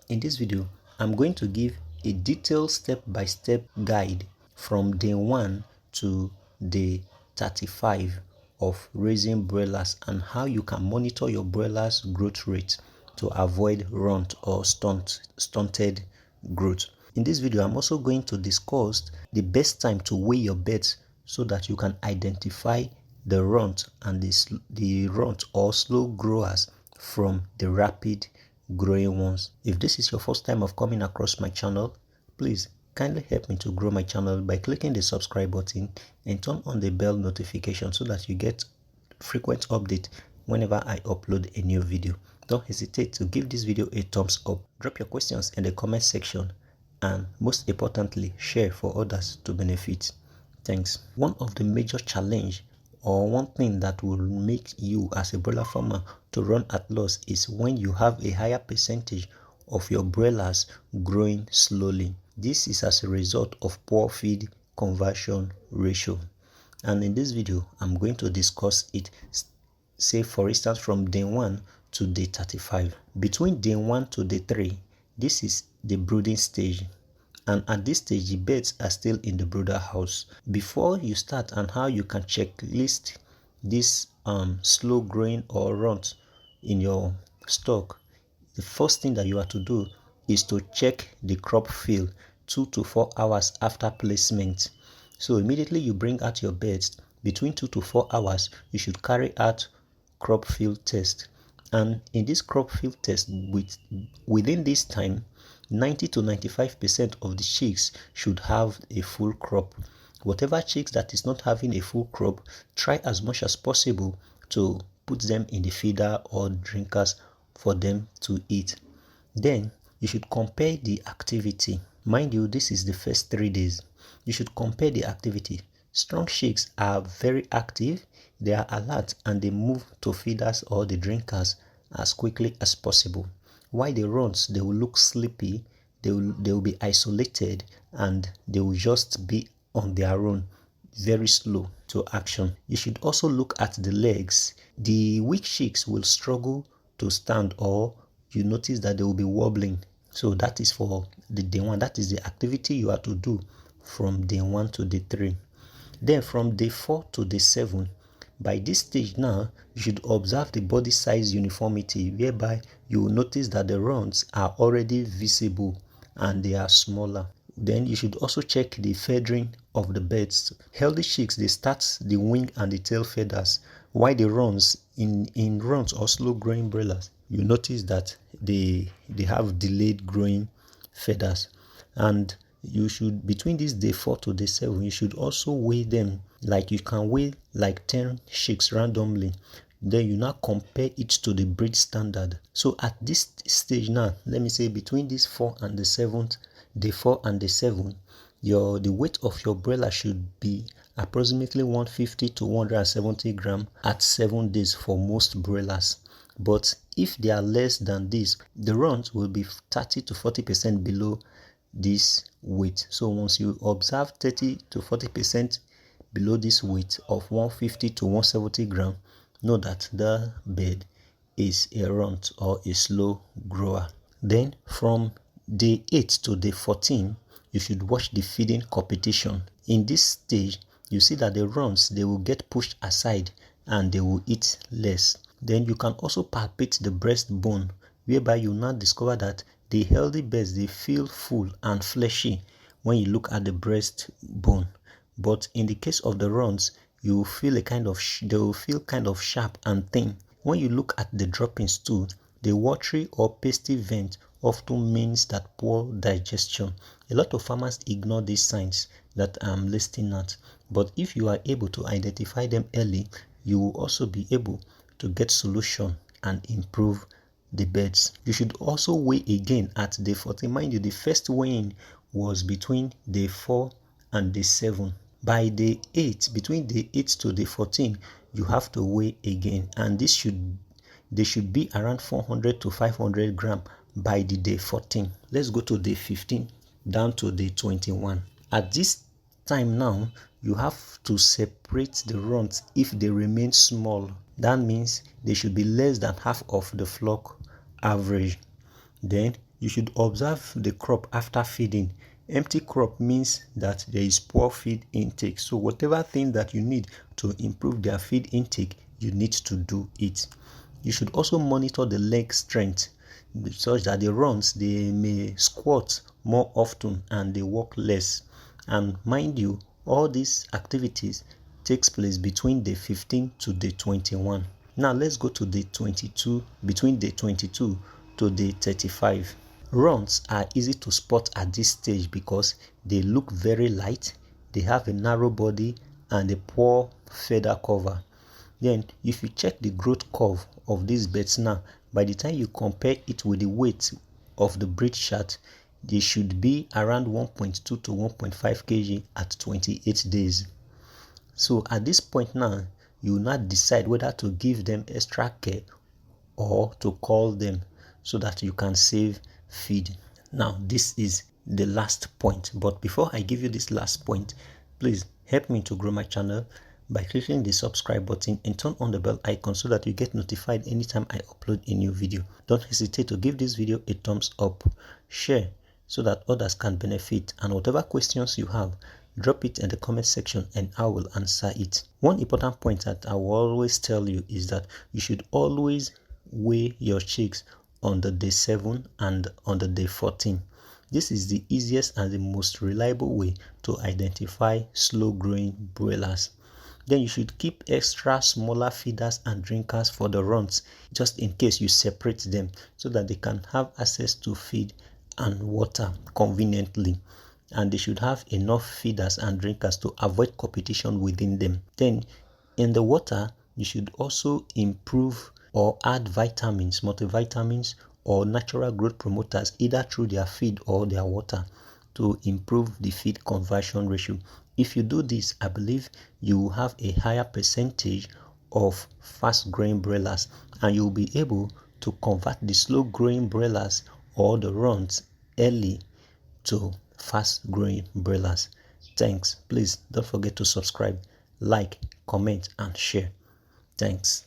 In this video, I'm going to give a detailed step-by-step guide from day 1 to day 35 of raising broilers and how you can monitor your broilers growth rate to avoid runt or stunted growth. In this video, I'm also going to discuss the best time to weigh your birds so that you can identify the runt and the runt or slow growers from the rapid growing ones. If this is your first time of coming across my channel, please kindly help me to grow my channel by clicking the subscribe button and turn on the bell notification so that you get frequent update whenever I upload a new video. Don't hesitate to give this video a thumbs up, drop your questions in the comment section, and most importantly, share for others to benefit. Thanks. One of the major challenge or one thing that will make you as a broiler farmer to run at loss is when you have a higher percentage of your broilers growing slowly. This is as a result of poor feed conversion ratio. And in this video, I'm going to discuss it, say for instance from day 1 to day 35. Between day 1 to day 3, this is the brooding stage. And at this stage, the birds are still in the brooder house. Before you start and how you can checklist this slow growing or runt in your stock, the first thing that you have to do is to check the crop field 2 to 4 hours after placement. So immediately you bring out your birds, between 2 to 4 hours, you should carry out crop field test. And in this crop field test, within this time, 90 to 95% of the chicks should have a full crop. Whatever chicks that is not having a full crop, try as much as possible to put them in the feeder or drinkers for them to eat. Then you should compare the activity. Mind you, this is the first 3 days. You should compare the activity. Strong chicks are very active, they are alert, and they move to feeders or the drinkers as quickly as possible. While the runts, they will look sleepy, they will be isolated, and they will just be on their own, very slow to action. You should also look at the legs. The weak chicks will struggle to stand, or you notice that they will be wobbling. So that is for the day 1. That is the activity you have to do from day 1 to day 3. Then from day 4 to day 7, by this stage now, you should observe the body size uniformity, whereby you will notice that the runts are already visible and they are smaller. Then you should also check the feathering of the birds. Healthy chicks, they start the wing and the tail feathers, while the runs in runs or slow growing broilers, you notice that they have delayed growing feathers. And you should, between this day 4 to day 7, you should also weigh them. Like you can weigh like 10 chicks randomly, then you now compare it to the breed standard. So at this stage now, let me say between this 4 and the 7th, day 4 and day 7, the weight of your broiler should be approximately 150 to 170 grams at 7 days for most broilers. But if they are less than this, the runt will be 30 to 40% below this weight. So once you observe 30 to 40% below this weight of 150 to 170 grams, know that the bird is a runt or a slow grower. Then from day 8 to day 14, you should watch the feeding competition. In this stage, you see that the runts, they will get pushed aside and they will eat less. Then you can also palpate the breastbone, whereby you now discover that the healthy birds, they feel full and fleshy when you look at the breastbone. But in the case of the runs, you will feel they will feel kind of sharp and thin. When you look at the droppings too, the watery or pasty vent often means that poor digestion. A lot of farmers ignore these signs that I'm listing at, but if you are able to identify them early, you will also be able to get solution and improve the birds. You should also weigh again at day 14. Mind you, the first weighing was between day 4 and day 7. By day 8, between day 8 to day 14, you have to weigh again, and they should be around 400 to 500 grams by the day 14. Let's go to day 15 down to day 21. At this time now, you have to separate the runts if they remain small. That means they should be less than half of the flock average. Then you should observe the crop after feeding. Empty crop means that there is poor feed intake. So whatever thing that you need to improve their feed intake, you need to do it. You should also monitor the leg strength such that the runs they may squat more often and they walk less. And mind you, all these activities takes place between day 15 to day 21. Now let's go to day 22, between day 22 to day 35. Runs are easy to spot at this stage because they look very light, they have a narrow body and a poor feather cover. Then if you check the growth curve of these birds now, by the time you compare it with the weight of the breed chart, they should be around 1.2 to 1.5 kg at 28 days. So at this point now, you will not decide whether to give them extra care or to call them so that you can save feed. Now this is the last point, but before I give you this last point, please help me to grow my channel by clicking the subscribe button and turn on the bell icon so that you get notified anytime I upload a new video. Don't hesitate to give this video a thumbs up, share so that others can benefit, and whatever questions you have, drop it in the comment section and I will answer it. One important point that I will always tell you is that you should always weigh your chicks on the day 7 and on the day 14. This is the easiest and the most reliable way to identify slow growing broilers. Then you should keep extra smaller feeders and drinkers for the runs, just in case you separate them so that they can have access to feed and water conveniently, and they should have enough feeders and drinkers to avoid competition within them. Then in the water, you should also improve or add vitamins, multivitamins or natural growth promoters either through their feed or their water to improve the feed conversion ratio. If you do this, I believe you will have a higher percentage of fast growing broilers and you'll be able to convert the slow growing broilers or the runs early to fast growing broilers. Thanks. Please don't forget to subscribe, like, comment and share. Thanks.